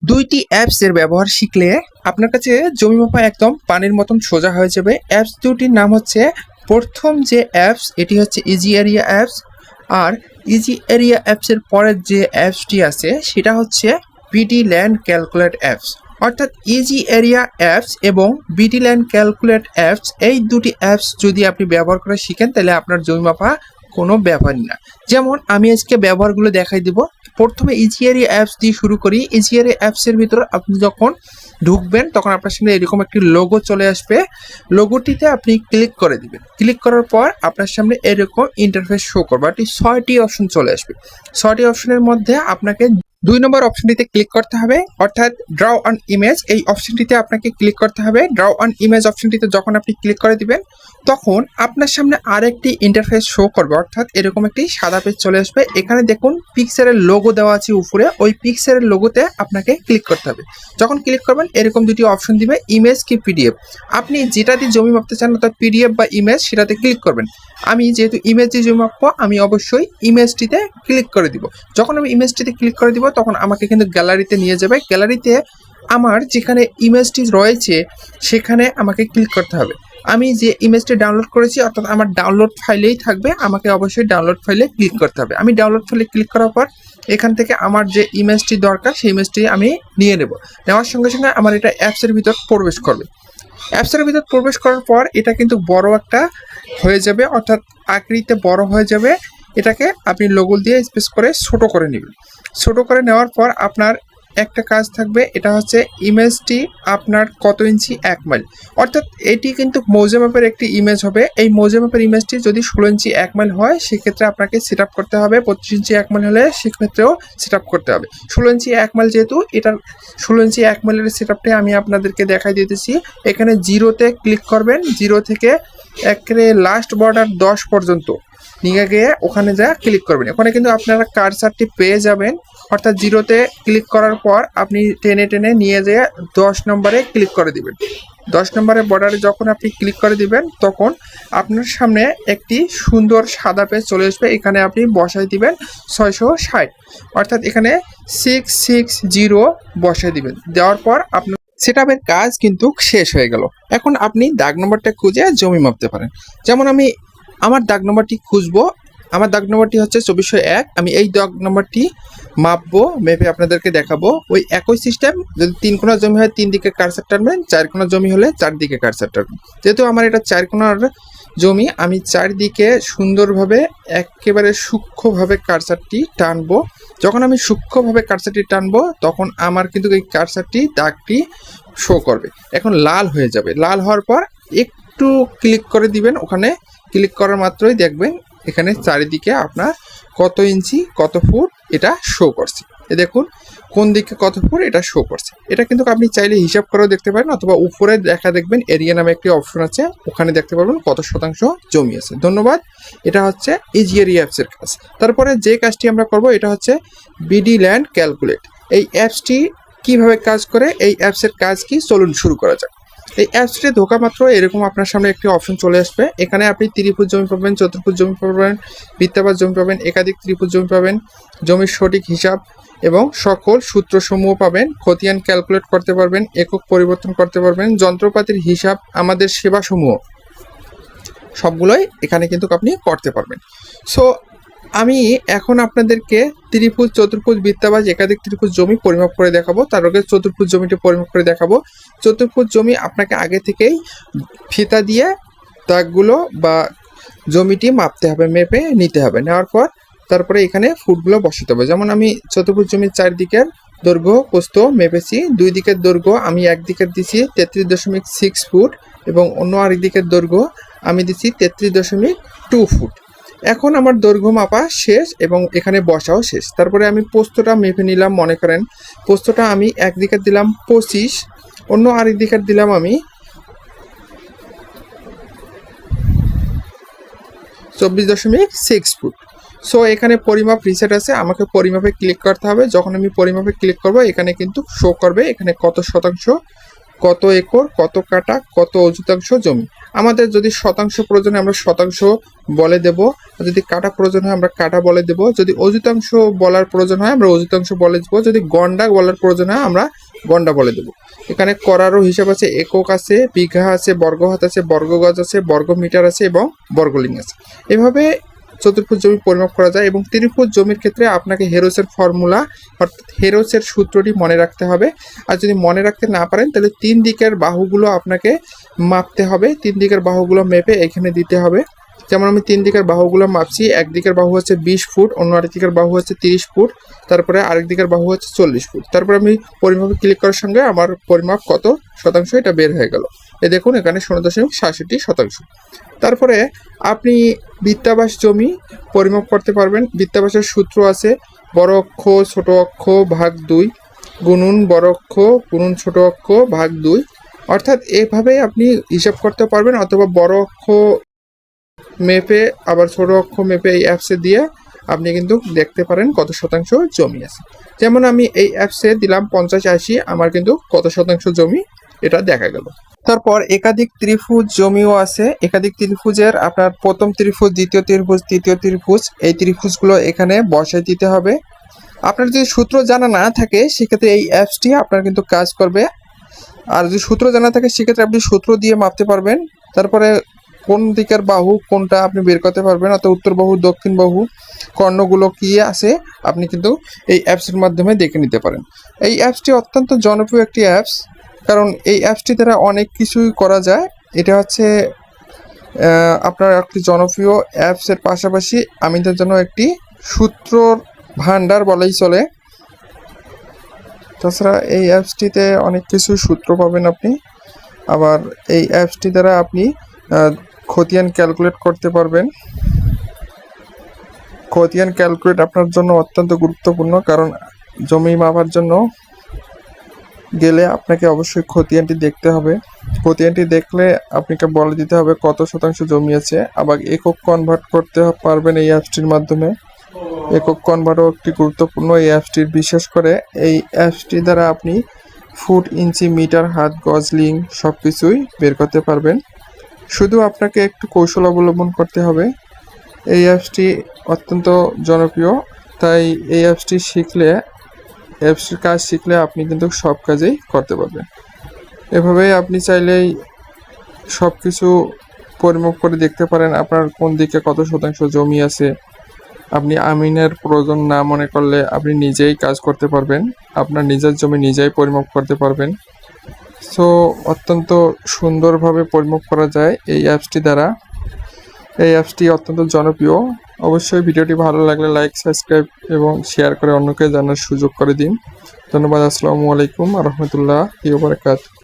দুইটি অ্যাপস এর ব্যবহার শিখলে আপনার কাছে জমি মাপা একদম পানির মতন সোজা হয়ে যাবে। অ্যাপস দুটির নাম হচ্ছে, প্রথম যে অ্যাপস এটি হচ্ছে ইজি এরিয়া অ্যাপস, আর ইজি এরিয়া অ্যাপসের পরের যে অ্যাপসটি আছে সেটা হচ্ছে বিডি ল্যান্ড ক্যালকুলেট অ্যাপস। অর্থাৎ ইজি এরিয়া অ্যাপস এবং বিডি ল্যান্ড ক্যালকুলেট অ্যাপস, এই দুটি অ্যাপস যদি আপনি ব্যবহার করে শিখেন তাহলে আপনার জমি মাপা কোনো ব্যাপারই না। যেমন আমি আজকে ব্যবহারগুলো দেখাই দিব। প্রথমে ইজি এরিয়া অ্যাপস দিয়ে শুরু করি। ইজি এরিয়া অ্যাপসের ভিতর আপনি যখন ঢুকবেন তখন আপনার সামনে এরকম একটি লোগো চলে আসবে। লোগোটিতে আপনি ক্লিক করে দিবেন। ক্লিক করার পর আপনার সামনে এরকম ইন্টারফেস শো করবে। এটি 6টি অপশন চলে আসবে। 6টি অপশনের মধ্যে আপনাকে 2 নম্বর অপশনটিতে ক্লিক করতে হবে, অর্থাৎ ড্র অন ইমেজ। এই অপশনটিতে আপনাকে ক্লিক করতে হবে। ড্র অন ইমেজ অপশনটিতে যখন আপনি ক্লিক করে দিবেন তখন আপনার সামনে আরেকটি ইন্টারফেস শো করবে, অর্থাৎ এরকম একটি সাদা পেজ চলে আসবে। এখানে দেখুন পিক্সেলের লোগো দেওয়া আছে উপরে, ওই পিক্সেলের লোগোতে আপনাকে ক্লিক করতে হবে। যখন ক্লিক করবেন এরকম দুটি অপশন দিবে, ইমেজ কি পিডিএফ। আপনি যেটা দিয়ে জমি মাপতে চান অর্থাৎ পিডিএফ বা ইমেজ, সেটাতে ক্লিক করবেন। আমি যেহেতু ইমেজ দিয়ে জমি মাপবো, আমি অবশ্যই ইমেজটিতে ক্লিক করে দিব। যখন আমি ইমেজটিতে ক্লিক করে দিব তখন আমাকে কিন্তু গ্যালারিতে নিয়ে যাবে। গ্যালারিতে আমার যেখানে ইমেজটি রয়েছে সেখানে আমাকে ক্লিক করতে হবে। আমি যে ইমেজটি ডাউনলোড করেছি অর্থাৎ আমার ডাউনলোড ফাইলেই থাকবে, আমাকে অবশ্যই ডাউনলোড ফাইলে ক্লিক করতে হবে। আমি ডাউনলোড ফাইলে ক্লিক করার পর এখান থেকে আমার যে ইমেজটি দরকার সেই ইমেজটি আমি নিয়ে নেব। নেওয়ার সঙ্গে সঙ্গে আমার এটা অ্যাপসের ভিতর প্রবেশ করবে। অ্যাপসের ভিতর প্রবেশ করার পর এটা কিন্তু বড় একটা হয়ে যাবে, অর্থাৎ আকৃতিতে বড় হয়ে যাবে। এটাকে আপনি লোগো দিয়ে স্পেস করে ছোট করে নেবেন। ছোট করে নেওয়ার পর আপনার একটা কাজ থাকবে, এটা হচ্ছে ইমেজটি আপনার কত ইঞ্চি 1 মাইল। অর্থাৎ এটি কিন্তু মৌজা ম্যাপের একটি ইমেজ হবে। এই মৌজা ম্যাপের ইমেজটি যদি 16 ইঞ্চি 1 মাইল হয় সেক্ষেত্রে আপনাকে সেট আপ করতে হবে। 25 ইঞ্চি 1 মাইল হলে সেক্ষেত্রেও সেট আপ করতে হবে। 16 ইঞ্চি 1 মাইল যেহেতু, এটার 16 ইঞ্চি 1 মাইলের সেট আপটি আমি আপনাদেরকে দেখাই দিতেছি। এখানে 0-তে ক্লিক করবেন। 0 থেকে একেবারে লাস্ট বর্ডার 10 পর্যন্ত নিয়ে গিয়ে ওখানে যা ক্লিক করবেন। ওখানে কিন্তু আপনারা কার্সারটি পেয়ে যাবেন। অর্থাৎ 0-তে ক্লিক করার পর আপনি টেনে টেনে নিয়ে যেয়ে 10 নম্বরে ক্লিক করে দিবেন। 10 নম্বরের বর্ডারে যখন আপনি ক্লিক করে দিবেন তখন আপনার সামনে একটি সুন্দর সাদা পেজ চলে আসবে। এখানে আপনি বসাই দিবেন 660, অর্থাৎ এখানে 660 বসাই দিবেন। দেওয়ার পর আপনার সেটআপের কাজ কিন্তু শেষ হয়ে গেল। এখন আপনি দাগ নম্বরটা খুঁজে জমি মাপতে পারেন। যেমন আমি আমার দাগ নম্বরটি খুঁজবো। আমার দাগ নম্বরটি হচ্ছে 2401। আমি এই দাগ নম্বরটি মাপবো, মেপে আপনাদেরকে দেখাবো। ওই একই সিস্টেম, যদি 3 কোণা জমি হয় 3 দিকে কার্সার টানবেন, 4 কোণা জমি হলে 4 দিকে কার্সার টানবেন। যেহেতু আমার এটা 4 কোণার জমি, আমি 4 দিকে সুন্দরভাবে একেবারে সূক্ষ্মভাবে কার্সারটি টানবো। যখন আমি সূক্ষ্মভাবে কার্সারটি টানবো তখন আমার কিন্তু এই কার্সারটি দাগটি শো করবে। এখন লাল হয়ে যাবে। লাল হওয়ার পর একটু ক্লিক করে দিবেন। ওখানে ক্লিক করার মাত্রই দেখবেন এখানে চারিদিকে আপনার কত ইঞ্চি কত ফুট এটা শো করছে। দেখুন কোন দিকে কত ফুট এটা শো করছে। এটা কিন্তু আপনি চাইলে হিসাব করেও দেখতে পারেন, অথবা উপরে দেখবেন এরিয়া নামে একটি অপশন আছে, ওখানে দেখতে পারবেন কত শতাংশ জমি আছে। ধন্যবাদ। এটা হচ্ছে ইজি এরিয়া অ্যাপসের কাজ। তারপরে যে কাজটি আমরা করব এটা হচ্ছে বিডি ল্যান্ড ক্যালকুলেট। এই অ্যাপসটি কিভাবে কাজ করে, এই অ্যাপসের কাজ কি, চলুন শুরু করা যাক। এই অ্যাপসটি ঢোকা মাত্র এরকম আপনার সামনে একটি অপশন চলে আসবে। এখানে আপনি ত্রিভুজ জমি পাবেন, চতুর্ভুজ জমি পাবেন, বৃত্তাকার জমি পাবেন, একাধিক ত্রিভুজ জমি পাবেন, জমির সঠিক হিসাব এবং সকল সূত্রসমূহ পাবেন। খতিয়ান ক্যালকুলেট করতে পারবেন, একক পরিবর্তন করতে পারবেন, যন্ত্রপাতির হিসাব, আমাদের সেবাসমূহ সবগুলোই এখানে কিন্তু আপনি করতে পারবেন। সো আমি এখন আপনাদেরকে ত্রিভুজ, চতুর্ভুজ, বৃত্তাকার, একাধিক ত্রিভুজ জমি পরিমাপ করে দেখাবো। তার আগে চতুর্ভুজ জমিটি পরিমাপ করে দেখাবো। চতুর্ভুজ জমি আপনাকে আগে থেকেই ফিতা দিয়ে দাগগুলো বা জমিটি মাপতে হবে, মেপে নিতে হবে। নেওয়ার পর তারপরে এখানে ফুটগুলো বসাতে হবে। যেমন আমি চতুর্ভুজ জমির 4 দিকের দৈর্ঘ্য প্রস্থ মেপেছি। 2 দিকের দৈর্ঘ্য আমি এক দিকের দিছি 33.6 ফুট এবং অন্য আরেক দিকের দৈর্ঘ্য আমি দিছি 33.2 ফুট। এখন আমার দৈর্ঘ্য মাপা শেষ এবং এখানে বসাও শেষ। তারপরে আমি প্রস্থটা মেপে নিলাম। মনে করেন প্রস্থটা আমি এক দিকের দিলাম 25, অন্য আরেক দিকের দিলাম আমি 24.6 ফুট। সো এখানে পরিমাপ রিসেট আছে, আমাকে পরিমাপে ক্লিক করতে হবে। যখন আমি পরিমাপে ক্লিক করব এখানে কিন্তু শো করবে এখানে কত শতাংশ, কত একর, কত কাটা, কত অযুতাংশ জমি। আমাদের যদি শতাংশ প্রয়োজন হয় আমরা শতাংশ বলে দেব, যদি কাটা প্রয়োজন হয় আমরা কাটা বলে দেব, যদি অযুতাংশ বলার প্রয়োজন হয় আমরা অযুতাংশ বলে দেবো, যদি গন্ডা বলার প্রয়োজন হয় আমরা গন্ডা বলে দেবো। এখানে করারও হিসাব আছে, একক আছে, বিঘা আছে, বর্গহাত আছে, বর্গগজ আছে, বর্গমিটার আছে এবং বর্গলিং আছে। এভাবে চতুর্ভুজ জমি পরিমাপ করা যায়। এবং ত্রিভুজ জমির ক্ষেত্রে আপনাকে হেরোসের ফর্মুলা অর্থাৎ হেরোসের সূত্রটি মনে রাখতে হবে। আর যদি মনে রাখতে না পারেন তাহলে 3 দিকের বাহুগুলো আপনাকে মাপতে হবে, 3 দিকের বাহুগুলো মেপে এখানে দিতে হবে। যেমন আমি 3 দিকের বাহুগুলো মাপছি, এক দিকের বাহু হচ্ছে 20 ফুট, অন্য আরেক দিকের বাহু হচ্ছে 30 ফুট, তারপরে আরেক দিকের বাহু হচ্ছে 40 ফুট। তারপরে আমি পরিমাপে ক্লিক করার সঙ্গে আমার পরিমাপ কত শতাংশ এটা বের হয়ে গেল। দেখুন এখানে 0.67%। তারপরে আপনি বৃত্তাবাস জমি পরিমাপ করতে পারবেন। বৃত্তাবাসের সূত্র আছে বড় অক্ষ ছোট অক্ষ ভাগ 2 গুণন বড় অক্ষ গুণন ছোট অক্ষ ভাগ 2। অর্থাৎ এভাবে আপনি হিসাব করতে পারবেন, অথবা বড় অক্ষ মেপে আবার ছোট অক্ষ মেপে এই অ্যাপসে দিয়ে আপনি কিন্তু দেখতে পারেন কত শতাংশ জমি আছে। যেমন আমি এই অ্যাপসে দিলাম 50-80, আমার কিন্তু কত শতাংশ জমি এটা দেখা গেল। তারপর একাধিক ত্রিভুজ জমিও আছে। একাধিক ত্রিভুজের আপনার প্রথম ত্রিভুজ, দ্বিতীয় ত্রিভুজ, তৃতীয় ত্রিভুজ, এই ত্রিভুজগুলো এখানে বসাই দিতে হবে। আপনার যদি সূত্র জানা না থাকে সেক্ষেত্রে এই অ্যাপসটি আপনার কিন্তু কাজ করবে। আর যদি সূত্র জানা থাকে সেক্ষেত্রে আপনি সূত্র দিয়ে মাপতে পারবেন। তারপরে কোন দিকের বাহু কোনটা আপনি বের করতে পারবেন, অর্থাৎ উত্তর বাহু দক্ষিণ বাহু কর্ণগুলো কি আছে আপনি কিন্তু এই অ্যাপসের মাধ্যমে দেখে নিতে পারেন। এই অ্যাপসটি অত্যন্ত জনপ্রিয় একটি অ্যাপস, কারণ এই অ্যাপসটি দ্বারা অনেক কিছুই করা যায়। এটা হচ্ছে আপনার একটি জনপ্রিয় অ্যাপসের পাশাপাশি আমাদের জন্য একটি সূত্রর ভান্ডার বলেই চলে। তাছাড়া এই অ্যাপসটিতে অনেক কিছু সূত্র পাবেন আপনি। আবার এই অ্যাপসটি দ্বারা আপনি খতিয়ান ক্যালকুলেট করতে পারবেন। খতিয়ান ক্যালকুলেট আপনার জন্য অত্যন্ত গুরুত্বপূর্ণ, কারণ জমি মাপার জন্য গেলে আপনাকে অবশ্যই খতিয়ানটি দেখতে হবে। খতিয়ানটি দেখলে আপনাকে বলে দিতে হবে কত শতাংশ জমি আছে। আবার একক কনভার্ট করতে পারবেন এই অ্যাপসটির মাধ্যমে। একক কনভার্টও একটি গুরুত্বপূর্ণ এই অ্যাপসটির। বিশেষ করে এই অ্যাপসটি দ্বারা আপনি ফুট, ইঞ্চি, মিটার, হাত, গজ, লিং সব কিছুই বের করতে পারবেন। শুধু আপনাকে একটু কৌশল অবলম্বন করতে হবে। এই অ্যাপসটি অত্যন্ত জনপ্রিয়, তাই এই অ্যাপসটির কাজ শিখলে আপনি কিন্তু সব কাজেই করতে পারবেন। এভাবেই আপনি চাইলেই সব কিছু পরিমাপ করে দেখতে পারেন আপনার কোন দিকে কত শতাংশ জমি আছে। আপনি আমিনের প্রয়োজন না মনে করলে আপনি নিজেই কাজ করতে পারবেন, আপনার নিজের জমি নিজেই পরিমাপ করতে পারবেন। সো অত্যন্ত সুন্দরভাবে পরিমাপ করা যায় এই অ্যাপসটি দ্বারা। এই অ্যাপসটি অত্যন্ত জনপ্রিয়। অবশ্যই ভিডিওটি ভালো লাগলে লাইক, সাবস্ক্রাইব এবং শেয়ার করে অন্যকে জানার সুযোগ করে দিন। ধন্যবাদ। আসসালামু আলাইকুম ওয়া রাহমাতুল্লাহি ওয়া বারাকাতুহু।